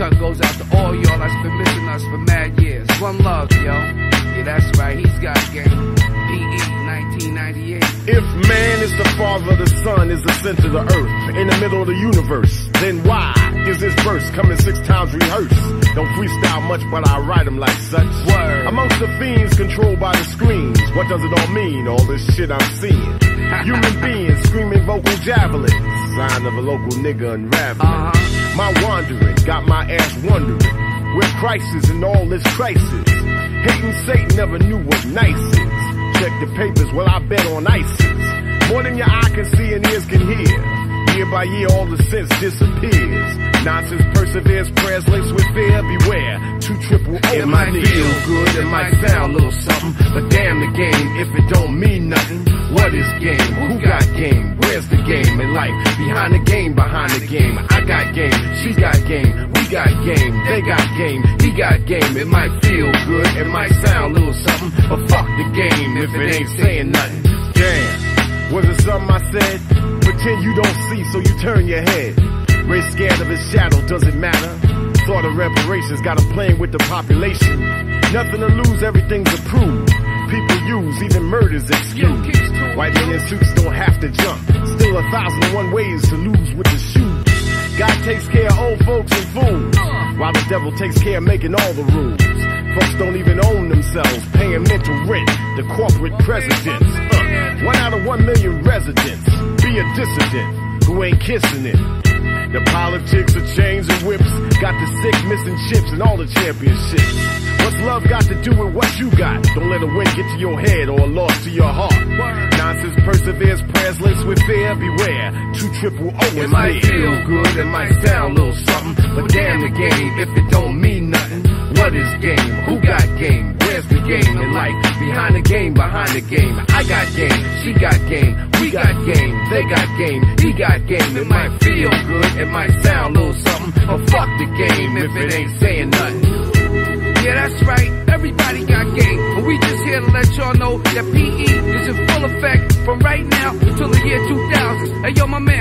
cut goes out to all y'all that's been missing us for mad years. One love, yo. Yeah, that's right, he's got game. PE 1998. If man is the father, the sun is the center of the earth, in the middle of the universe, then why is this verse coming 6 times rehearsed? Don't freestyle much, but I write them like such. Word. Amongst the fiends controlled by the screens, what does it all mean, all this shit I'm seeing? Human beings screaming vocal javelins, sign of a local nigga unraveling. My wandering got my ass wondering where Christ is in all this crisis. Hating Satan never knew what nice is. Check the papers, well I bet on ISIS. More than your eye can see and ears can hear. Year by year all the sense disappears. Nonsense perseveres, prayers laced with fear. Beware, 2 triple O. It might feel good, it might sound a little something, but damn the game if it don't mean nothing. What is game? Who got game? Where's the game in life? Behind the game, behind the game. I got game, she got game, we got game, they got game, he got game. It might feel good, it might sound a little something, but fuck the game if it ain't saying nothing. Damn, was it something I said? Pretend you don't see, so you turn your head. Race scared of his shadow, does it matter? Thought of reparations, got him playing with the population. Nothing to lose, everything's approved. People use even murders excuse. White men in suits don't have to jump. Still 1,001 ways to lose with the shoes. God takes care of old folks and fools, while the devil takes care of making all the rules. Folks don't even own themselves, paying mental rent to corporate presidents. 1 out of 1 million residents. Be a dissident who ain't kissing it. The politics of chains and whips got the sick missing chips and all the championships. What's love got to do with what you got? Don't let a win get to your head or a loss to your heart. Nonsense perseveres, prayers laced with fear. Beware, 2 triple O is It might feel good, it might sound a little something, but damn the game if it don't mean nothing. What is game? Who got game? Where's the game in life? Behind the game, behind the game. I got game, she got game, we got game, they got game, he got game. It might feel good, it might sound a little something, but fuck the game if it ain't saying nothing. Yeah, that's right, everybody got game, but we just here to let y'all know that PE is in full effect from right now until the year 2000. Hey yo, my man